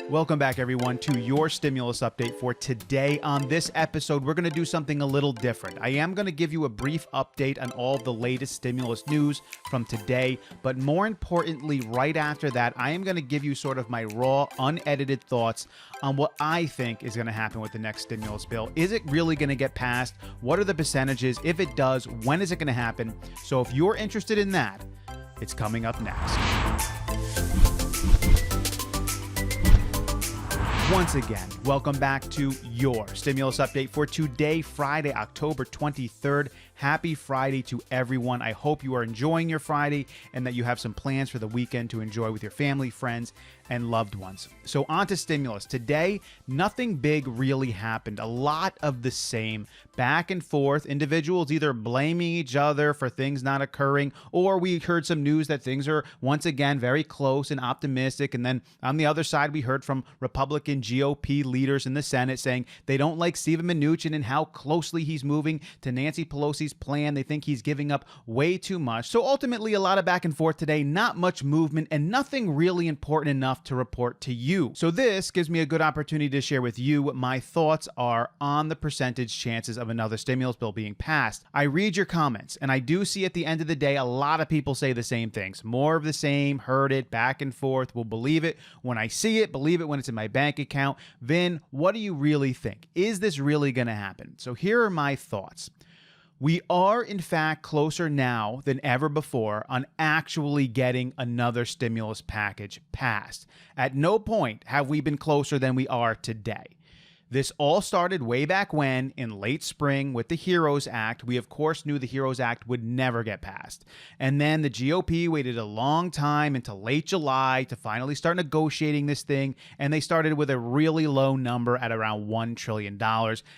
Welcome back, everyone, to your stimulus update for today. On this episode, we're going to do something a little different. I am going to give you a brief update on all the latest stimulus news from today, but more importantly, right after that, I am going to give you sort of my raw, unedited thoughts on what I think is going to happen with the next stimulus bill. Is it really going to get passed? What are the percentages? If it does, when is it going to happen? So if you're interested in that, it's coming up next. Once again, welcome back to your stimulus update for today, Friday, October 23rd. Happy Friday to everyone. I hope you are enjoying your Friday and that you have some plans for the weekend to enjoy with your family, friends, and loved ones. So on to stimulus. Today, nothing big really happened. A lot of the same. Back and forth, individuals either blaming each other for things not occurring, or we heard some news that things are once again very close and optimistic. And then on the other side, we heard from Republican GOP leaders in the Senate saying they don't like Stephen Mnuchin and how closely he's moving to Nancy Pelosi's plan. They think he's giving up way too much. So ultimately, a lot of back and forth today, not much movement, and nothing really important enough to report to you. So this gives me a good opportunity to share with you what my thoughts are on the percentage chances of another stimulus bill being passed. I read your comments, and I do see at the end of the day, a lot of people say the same things. More of the same, heard it, back and forth, will believe it when I see it, believe it when it's in my bank account. Vin, what do you really think? Is this really going to happen? So here are my thoughts. We are, in fact, closer now than ever before on actually getting another stimulus package passed. At no point have we been closer than we are today. This all started way back when, in late spring, with the HEROES Act. We, of course, knew the HEROES Act would never get passed. And then the GOP waited a long time until late July to finally start negotiating this thing, and they started with a really low number at around $1 trillion,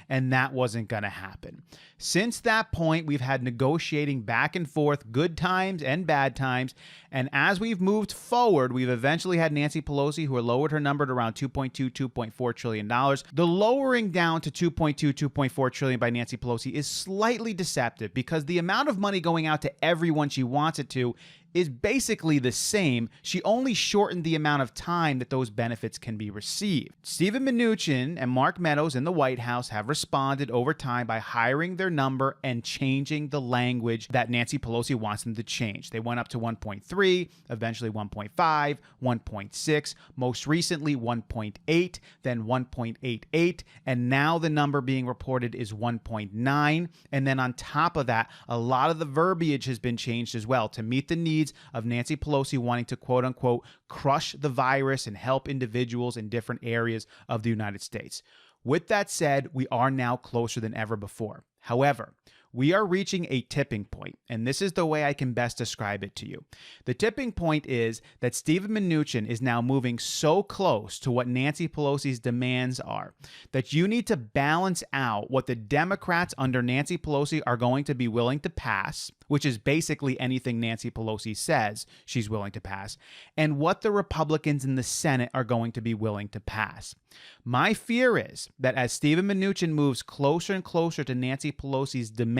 and that wasn't going to happen. Since that point, we've had negotiating back and forth, good times and bad times, and as we've moved forward, we've eventually had Nancy Pelosi, who lowered her number to around $2.4 trillion. The lowering down to $2.4 trillion by Nancy Pelosi is slightly deceptive because the amount of money going out to everyone she wants it to is basically the same. She only shortened the amount of time that those benefits can be received. Stephen Mnuchin and Mark Meadows in the White House have responded over time by hiring their number and changing the language that Nancy Pelosi wants them to change. They went up to 1.3, eventually 1.5, 1.6, most recently 1.8, then 1.88, and now the number being reported is 1.9. And then on top of that, a lot of the verbiage has been changed as well to meet the needs of Nancy Pelosi wanting to, quote unquote, crush the virus and help individuals in different areas of the United States. With that said, we are now closer than ever before. However, we are reaching a tipping point, and this is the way I can best describe it to you. The tipping point is that Stephen Mnuchin is now moving so close to what Nancy Pelosi's demands are that you need to balance out what the Democrats under Nancy Pelosi are going to be willing to pass, which is basically anything Nancy Pelosi says she's willing to pass, and what the Republicans in the Senate are going to be willing to pass. My fear is that as Stephen Mnuchin moves closer and closer to Nancy Pelosi's demands,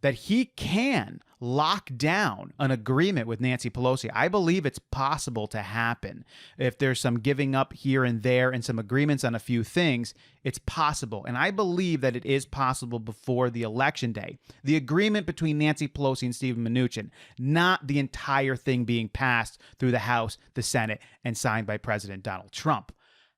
that he can lock down an agreement with Nancy Pelosi. I believe it's possible to happen. If there's some giving up here and there and some agreements on a few things, it's possible. And I believe that it is possible before the election day. The agreement between Nancy Pelosi and Stephen Mnuchin, not the entire thing being passed through the House, the Senate, and signed by President Donald Trump.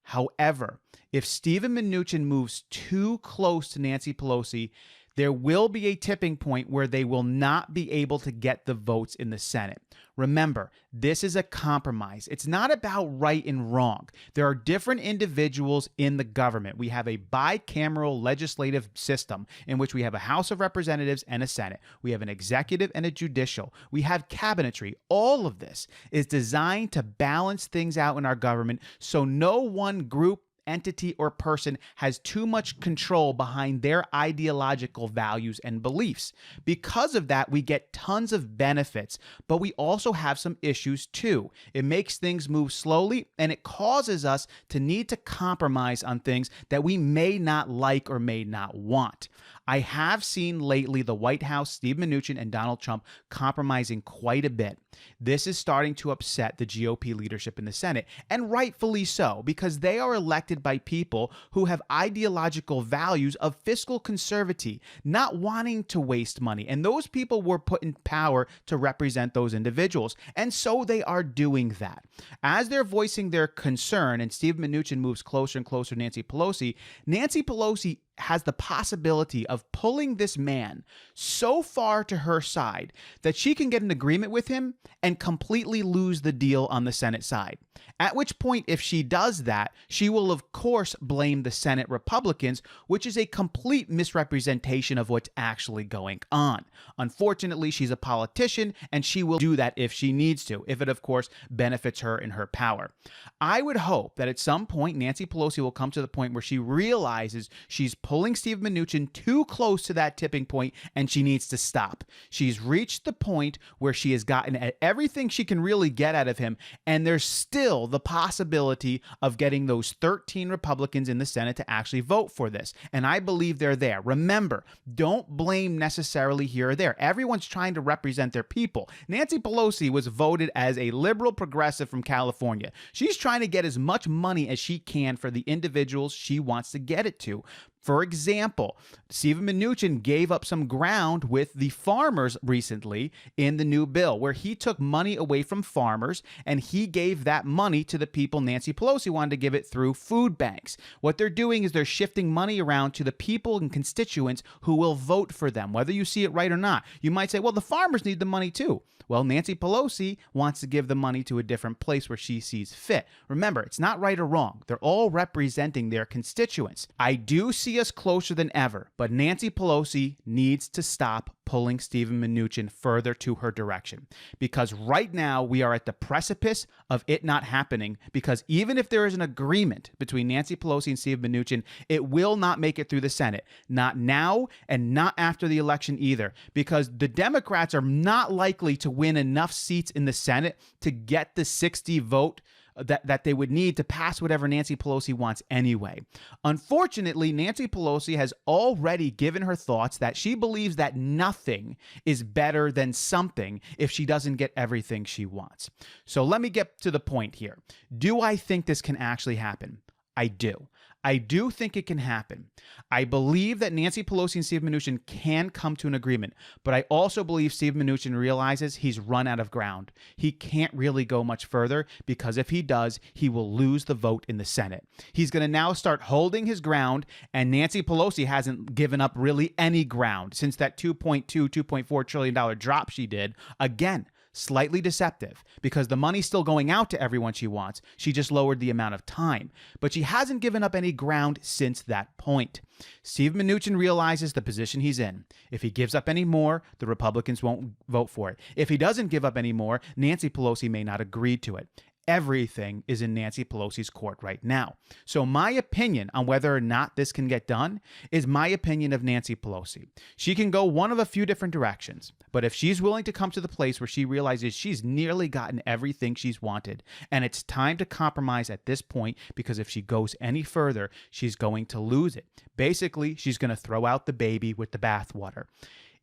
However, if Stephen Mnuchin moves too close to Nancy Pelosi, there will be a tipping point where they will not be able to get the votes in the Senate. Remember, this is a compromise. It's not about right and wrong. There are different individuals in the government. We have a bicameral legislative system in which we have a House of Representatives and a Senate. We have an executive and a judicial. We have cabinetry. All of this is designed to balance things out in our government so no one group entity or person has too much control behind their ideological values and beliefs. Because of that, we get tons of benefits, but we also have some issues too. It makes things move slowly, and it causes us to need to compromise on things that we may not like or may not want. I have seen lately the White House, Steve Mnuchin, and Donald Trump compromising quite a bit. This is starting to upset the GOP leadership in the Senate, and rightfully so, because they are elected by people who have ideological values of fiscal conservatism, not wanting to waste money. And those people were put in power to represent those individuals, and so they are doing that. As they're voicing their concern, and Steve Mnuchin moves closer and closer to Nancy Pelosi has the possibility of pulling this man so far to her side that she can get an agreement with him and completely lose the deal on the Senate side. At which point, if she does that, she will of course blame the Senate Republicans, which is a complete misrepresentation of what's actually going on. Unfortunately, she's a politician, and she will do that if she needs to, if it of course benefits her in her power. I would hope that at some point Nancy Pelosi will come to the point where she realizes she's pulling Steve Mnuchin too close to that tipping point, and she needs to stop. She's reached the point where she has gotten everything she can really get out of him, and there's still the possibility of getting those 13 Republicans in the Senate to actually vote for this. And I believe they're there. Remember, don't blame necessarily here or there. Everyone's trying to represent their people. Nancy Pelosi was voted as a liberal progressive from California. She's trying to get as much money as she can for the individuals she wants to get it to. For example, Steve Mnuchin gave up some ground with the farmers recently in the new bill, where he took money away from farmers and he gave that money to the people Nancy Pelosi wanted to give it through food banks. What they're doing is they're shifting money around to the people and constituents who will vote for them, whether you see it right or not. You might say, well, the farmers need the money too. Well, Nancy Pelosi wants to give the money to a different place where she sees fit. Remember, it's not right or wrong. They're all representing their constituents. I do see us closer than ever, but Nancy Pelosi needs to stop pulling Stephen Mnuchin further to her direction, because right now we are at the precipice of it not happening, because even if there is an agreement between Nancy Pelosi and Steve Mnuchin, it will not make it through the Senate. Not now and not after the election either, because the Democrats are not likely to win enough seats in the Senate to get the 60 vote that they would need to pass whatever Nancy Pelosi wants anyway. Unfortunately, Nancy Pelosi has already given her thoughts that she believes that nothing is better than something if she doesn't get everything she wants. So let me get to the point here. Do I think this can actually happen? I do. I do think it can happen. I believe that Nancy Pelosi and Steve Mnuchin can come to an agreement, but I also believe Steve Mnuchin realizes he's run out of ground. He can't really go much further, because if he does, he will lose the vote in the Senate. He's going to now start holding his ground, and Nancy Pelosi hasn't given up really any ground since that $2.4 trillion drop she did. Again, slightly deceptive, because the money's still going out to everyone she wants. She just lowered the amount of time, but she hasn't given up any ground since that point. Steve Mnuchin realizes the position he's in. If he gives up any more, the Republicans won't vote for it. If he doesn't give up any more, Nancy Pelosi may not agree to it. Everything is in Nancy Pelosi's court right now. So my opinion on whether or not this can get done is my opinion of Nancy Pelosi. She can go one of a few different directions, but if she's willing to come to the place where she realizes she's nearly gotten everything she's wanted, and it's time to compromise at this point, because if she goes any further, she's going to lose it. Basically, she's going to throw out the baby with the bathwater.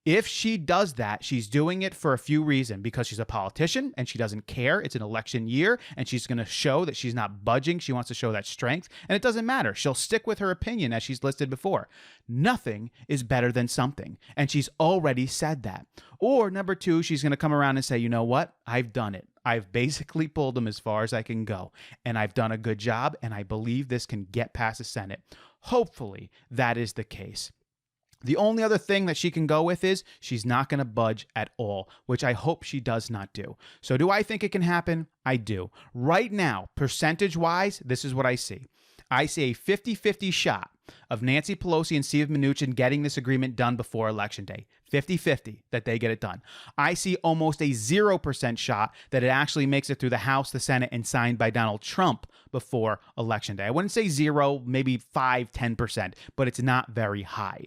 If she does that, she's doing it for a few reasons, because she's a politician and she doesn't care. It's an election year, and she's going to show that she's not budging. She wants to show that strength, and it doesn't matter. She'll stick with her opinion, as she's listed before. Nothing is better than something, and she's already said that. Or number two, she's going to come around and say, you know what? I've done it. I've basically pulled them as far as I can go, and I've done a good job, and I believe this can get past the Senate. Hopefully, that is the case. The only other thing that she can go with is she's not going to budge at all, which I hope she does not do. So do I think it can happen? I do. Right now, percentage-wise, this is what I see. I see a 50-50 shot of Nancy Pelosi and Steve Mnuchin getting this agreement done before Election Day. 50-50 that they get it done. I see almost a 0% shot that it actually makes it through the House, the Senate, and signed by Donald Trump before Election Day. I wouldn't say 0, maybe 5-10%, but it's not very high.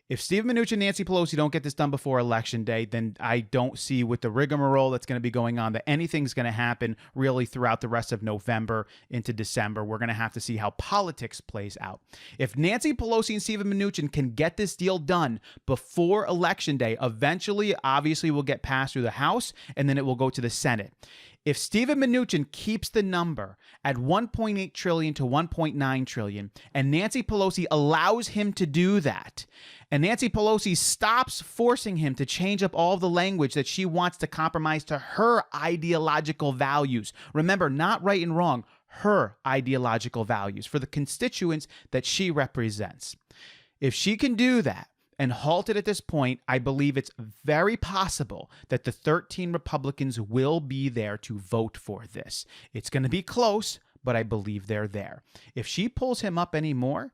If Steve Mnuchin and Nancy Pelosi don't get this done before Election Day, then I don't see with the rigmarole that's going to be going on that anything's going to happen really throughout the rest of November into December. We're going to have to see how politics plays out. If Nancy Pelosi and Steve Mnuchin can get this deal done before Election Day, eventually, obviously, will get passed through the House, and then it will go to the Senate. If Stephen Mnuchin keeps the number at $1.8 trillion to $1.9 trillion, and Nancy Pelosi allows him to do that, and Nancy Pelosi stops forcing him to change up all of the language that she wants to compromise to her ideological values. Remember, not right and wrong, her ideological values for the constituents that she represents. If she can do that, and halt it at this point, I believe it's very possible that the 13 Republicans will be there to vote for this. It's going to be close, but I believe they're there. If she pulls him up anymore,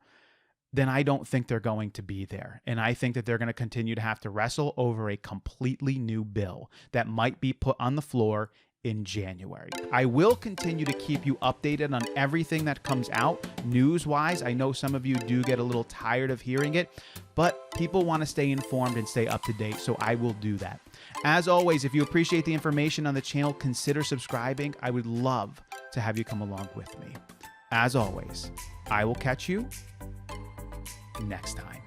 then I don't think they're going to be there. And I think that they're going to continue to have to wrestle over a completely new bill that might be put on the floor in January. I will continue to keep you updated on everything that comes out news-wise. I know some of you do get a little tired of hearing it, but people want to stay informed and stay up to date, so I will do that. As always, if you appreciate the information on the channel, consider subscribing. I would love to have you come along with me. As always, I will catch you next time.